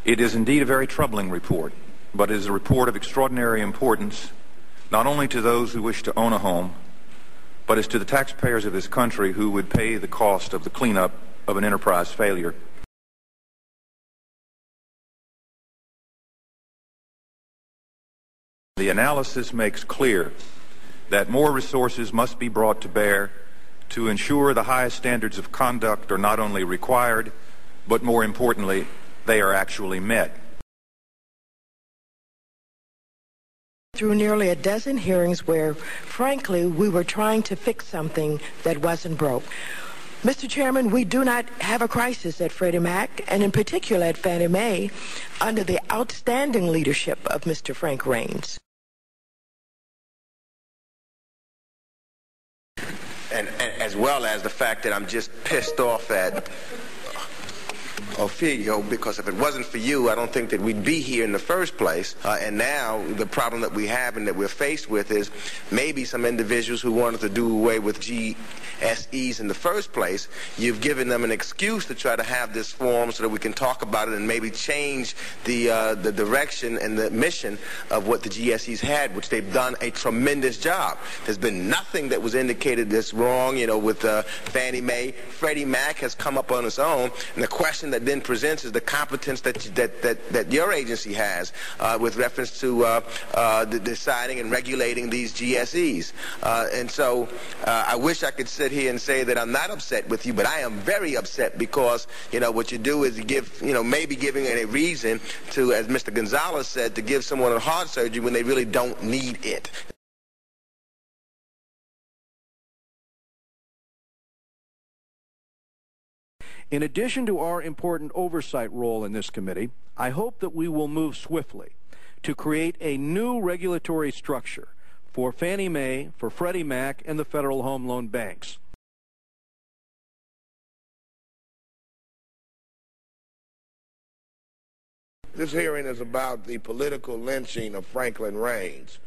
It is indeed a very troubling report, but it is a report of extraordinary importance, not only to those who wish to own a home, but as to the taxpayers of this country who would pay the cost of the cleanup of an enterprise failure. The analysis makes clear that more resources must be brought to bear to ensure the highest standards of conduct are not only required, but more importantly, they are actually met. Through nearly a dozen hearings where, frankly, we were trying to fix something that wasn't broke. Mr. Chairman, we do not have a crisis at Freddie Mac, and in particular at Fannie Mae, under the outstanding leadership of Mr. Frank Raines. And as well as the fact that I'm just pissed off at Ophelia, because if it wasn't for you, I don't think that we'd be here in the first place. And now the problem that we have and that we're faced with is maybe some individuals who wanted to do away with GSEs in the first place, you've given them an excuse to try to have this forum so that we can talk about it and maybe change the direction and the mission of what the GSEs had, which they've done a tremendous job. There's been nothing that was indicated that's wrong, with Fannie Mae. Freddie Mac has come up on its own, and the question that then presents is the competence that your agency has with reference to deciding and regulating these GSEs. And so I wish I could sit here and say that I'm not upset with you, but I am very upset because, what you do is you give, maybe giving a reason to, as Mr. Gonzalez said, to give someone a heart surgery when they really don't need it. In addition to our important oversight role in this committee, I hope that we will move swiftly to create a new regulatory structure for Fannie Mae, for Freddie Mac, and the Federal Home Loan Banks. This hearing is about the political lynching of Franklin Raines.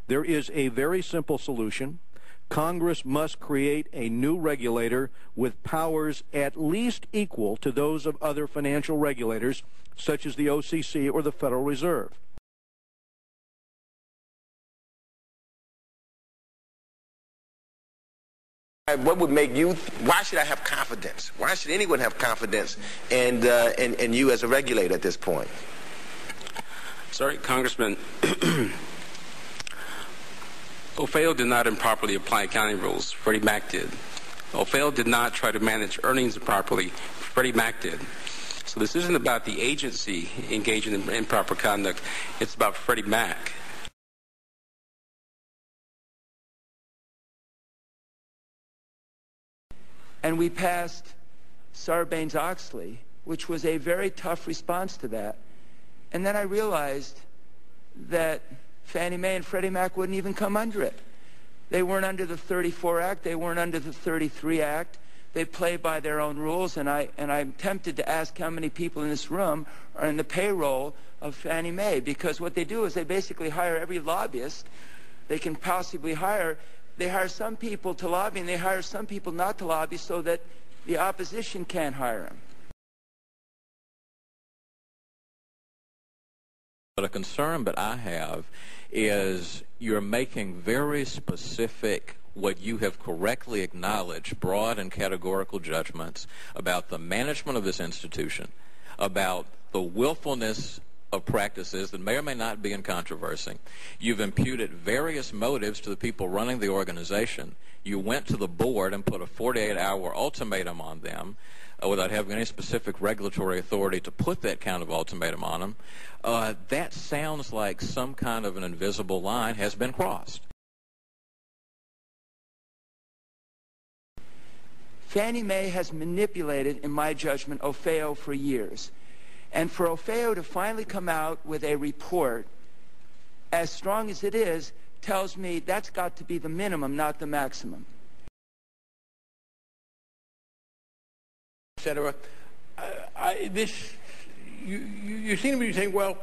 There is a very simple solution. Congress must create a new regulator with powers at least equal to those of other financial regulators, such as the OCC or the Federal Reserve. What would make you, why should I have confidence? Why should anyone have confidence in you as a regulator at this point? Sorry, Congressman. OFAO did not improperly apply accounting rules. Freddie Mac did. OFAO did not try to manage earnings improperly. Freddie Mac did. So this isn't about the agency engaging in improper conduct. It's about Freddie Mac. And we passed Sarbanes-Oxley, which was a very tough response to that. And then I realized that Fannie Mae and Freddie Mac wouldn't even come under it. They weren't under the 34 Act. They weren't under the 33 Act. They play by their own rules, and I'm tempted to ask how many people in this room are in the payroll of Fannie Mae, because what they do is they basically hire every lobbyist they can possibly hire. They hire some people to lobby, and they hire some people not to lobby so that the opposition can't hire them. But a concern that I have is you're making very specific, what you have correctly acknowledged, broad and categorical judgments about the management of this institution, about the willfulness of practices that may or may not be in controversy. You've imputed various motives to the people running the organization. You went to the board and put a 48-hour ultimatum on them without having any specific regulatory authority to put that kind of ultimatum on them. That sounds like some kind of an invisible line has been crossed. Fannie Mae has manipulated, in my judgment, OFAO for years. And for OFAO to finally come out with a report as strong as it is tells me that's got to be the minimum, not the maximum. Etc. You seem to be saying, well,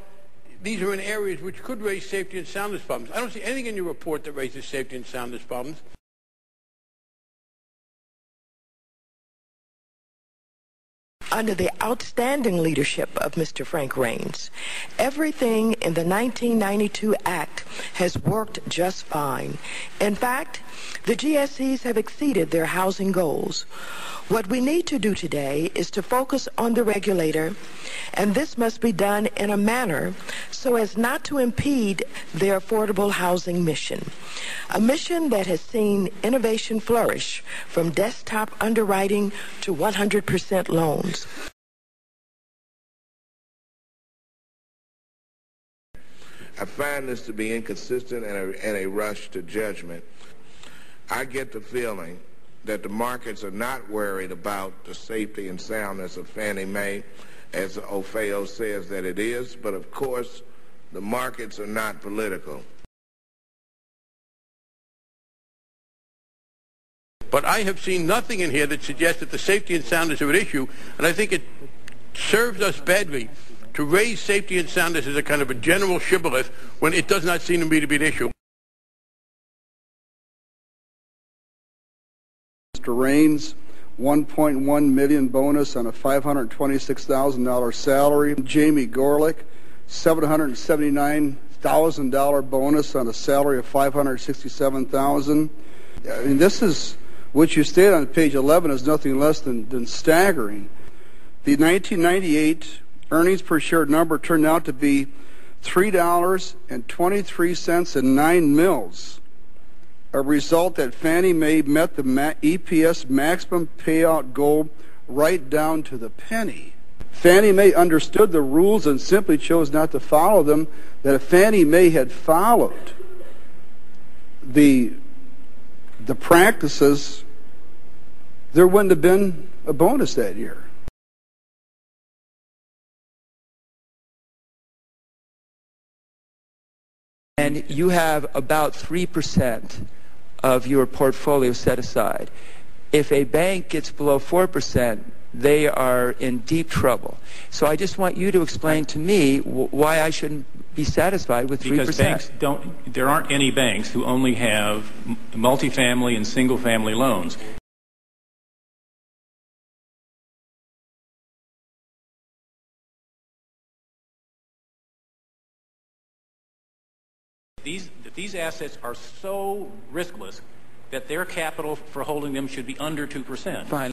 these are in areas which could raise safety and soundness problems. I don't see anything in your report that raises safety and soundness problems. under the outstanding leadership of Mr. Frank Raines. Everything in the 1992 Act has worked just fine. In fact, the GSEs have exceeded their housing goals. What we need to do today is to focus on the regulator, and this must be done in a manner so as not to impede their affordable housing mission, a mission that has seen innovation flourish from desktop underwriting to 100% loans. I find this to be inconsistent and a rush to judgment. I get the feeling that the markets are not worried about the safety and soundness of Fannie Mae, as Ofeo says that it is, but of course the markets are not political. But I have seen nothing in here that suggests that the safety and soundness are at issue, and I think it serves us badly to raise safety and soundness as a kind of a general shibboleth when it does not seem to me to be an issue. Mr. Raines, $1.1 million bonus on a $526,000 salary. Jamie Gorelick, $779,000 bonus on a salary of $567,000. I mean, this is what you stated on page 11 is nothing less than staggering. The 1998 earnings per share number turned out to be $3.23 and 9 mils. A result that Fannie Mae met the EPS maximum payout goal right down to the penny. Fannie Mae understood the rules and simply chose not to follow them. That if Fannie Mae had followed the practices, there wouldn't have been a bonus that year. And you have about 3% of your portfolio set aside. If a bank gets below 4%, they are in deep trouble. So I just want you to explain to me why I shouldn't be satisfied with 3%. Because banks don't, there aren't any banks who only have multifamily and single-family loans. These assets are so riskless that their capital for holding them should be under 2%. Fine.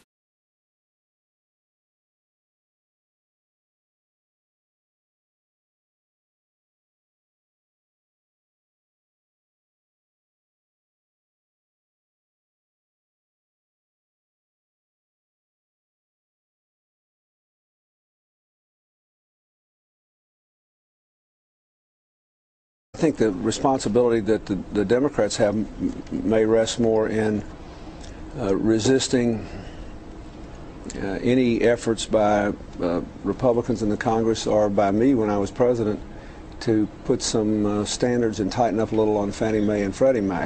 I think the responsibility that the Democrats have may rest more in resisting any efforts by Republicans in the Congress or by me when I was president to put some standards and tighten up a little on Fannie Mae and Freddie Mac.